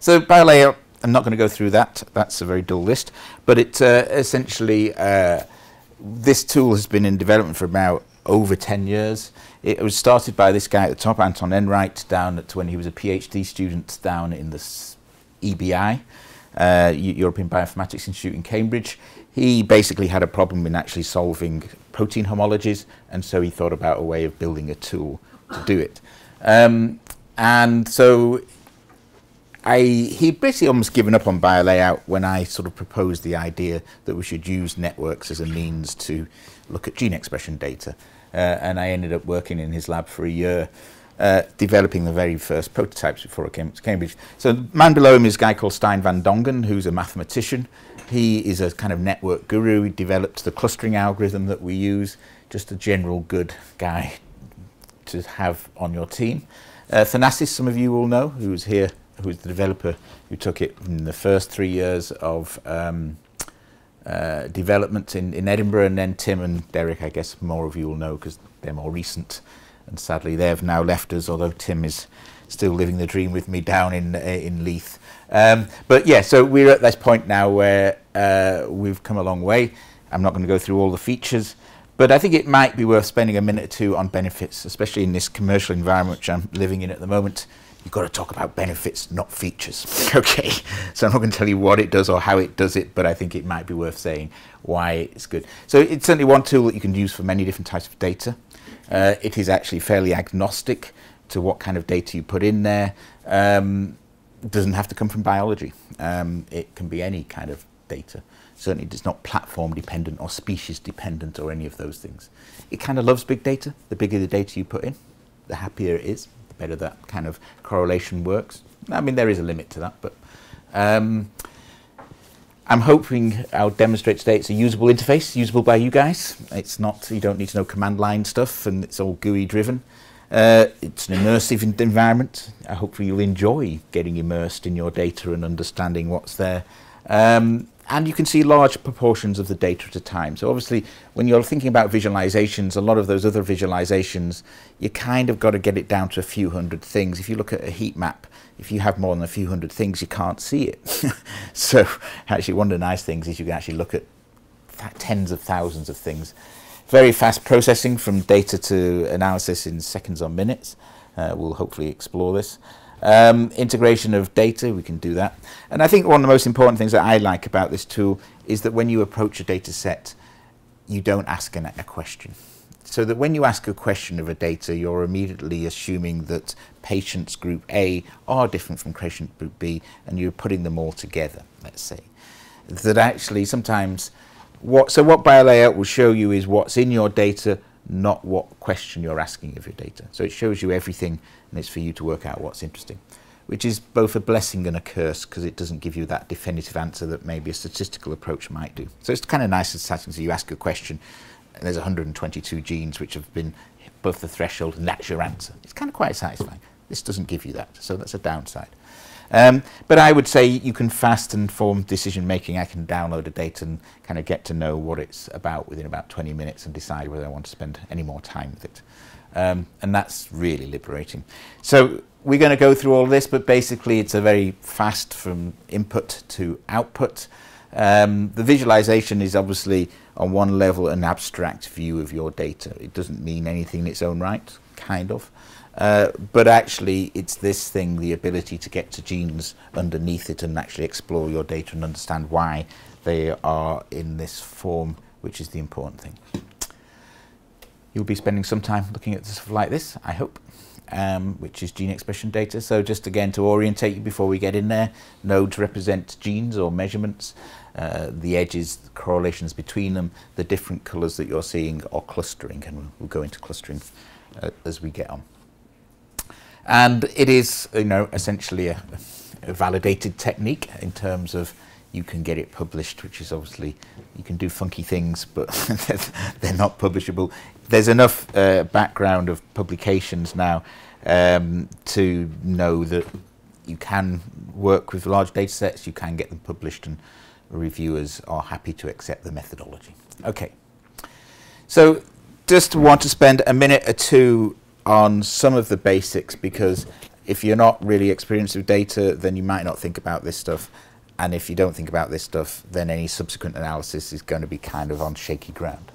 So BioLayout, I'm not going to go through that. That's a very dull list. But it essentially, this tool has been in development for about over 10 years. It was started by this guy at the top, Anton Enright, when he was a PhD student down in the EBI, European Bioinformatics Institute in Cambridge. He basically had a problem in actually solving protein homologies, and so he thought about a way of building a tool to do it. And so he basically almost given up on BioLayout when I sort of proposed the idea that we should use networks as a means to look at gene expression data. And I ended up working in his lab for a year, developing the very first prototypes before I came to Cambridge. So the man below him is a guy called Stijn van Dongen, who's a mathematician. He is a kind of network guru. He developed the clustering algorithm that we use, just a general good guy to have on your team. Thanasis, some of you will know, who's here, who's the developer who took it in the first 3 years of development in Edinburgh, and then Tim and Derek, I guess more of you will know because they're more recent, and sadly they have now left us, although Tim is still living the dream with me down in Leith. But yeah, so we're at this point now where we've come a long way. I'm not going to go through all the features, but I think it might be worth spending a minute or two on benefits, especially in this commercial environment which I'm living in at the moment. You've got to talk about benefits, not features. Okay, so I'm not going to tell you what it does or how it does it, but I think it might be worth saying why it's good. So it's certainly one tool that you can use for many different types of data. It is actually fairly agnostic to what kind of data you put in there. It doesn't have to come from biology. It can be any kind of data. Certainly it's not platform dependent or species dependent or any of those things. It kind of loves big data. The bigger the data you put in, the happier it is, the better that kind of correlation works. I mean, there is a limit to that, but I'm hoping I'll demonstrate today it's a usable interface, usable by you guys. It's not, you don't need to know command line stuff, and it's all GUI driven. It's an immersive environment. Hopefully you'll enjoy getting immersed in your data and understanding what's there. And you can see large proportions of the data at a time. So obviously, when you're thinking about visualizations, a lot of those other visualizations, you kind of got to get it down to a few hundred things. If you look at a heat map, if you have more than a few hundred things, you can't see it. So actually, one of the nice things is you can actually look at tens of thousands of things. Very fast processing from data to analysis in seconds or minutes. We'll hopefully explore this. Integration of data, we can do that. And I think one of the most important things that I like about this tool is that when you approach a data set, you don't ask a question. So that when you ask a question of a data, you're immediately assuming that patients group A are different from patient group B, and you're putting them all together, let's say. That actually sometimes, what BioLayout will show you is what's in your data, not what question you're asking of your data. So it shows you everything, and it's for you to work out what's interesting, which is both a blessing and a curse, because it doesn't give you that definitive answer that maybe a statistical approach might do. So it's kind of nice and satisfying. So you ask a question, and there's 122 genes which have been above the threshold, and that's your answer. It's kind of quite satisfying. This doesn't give you that, so that's a downside. But I would say you can fast and informed decision making. I can download the data and kind of get to know what it's about within about 20 minutes and decide whether I want to spend any more time with it. And that's really liberating. So we're going to go through all this, but basically it's a very fast from input to output. The visualization is obviously on one level an abstract view of your data. It doesn't mean anything in its own right, kind of. But actually it's this thing, the ability to get to genes underneath it and actually explore your data and understand why they are in this form, which is the important thing. You'll be spending some time looking at stuff like this, I hope, which is gene expression data. So just again to orientate you before we get in there, nodes represent genes or measurements. The edges, the correlations between them, the different colours that you're seeing are clustering, and we'll go into clustering as we get on. And it is, you know, essentially a validated technique in terms of you can get it published, which is obviously, you can do funky things, but they're not publishable. There's enough background of publications now to know that you can work with large data sets, you can get them published, and reviewers are happy to accept the methodology. Okay, so just want to spend a minute or two on some of the basics, because if you're not really experienced with data, then you might not think about this stuff. And if you don't think about this stuff, then any subsequent analysis is going to be kind of on shaky ground.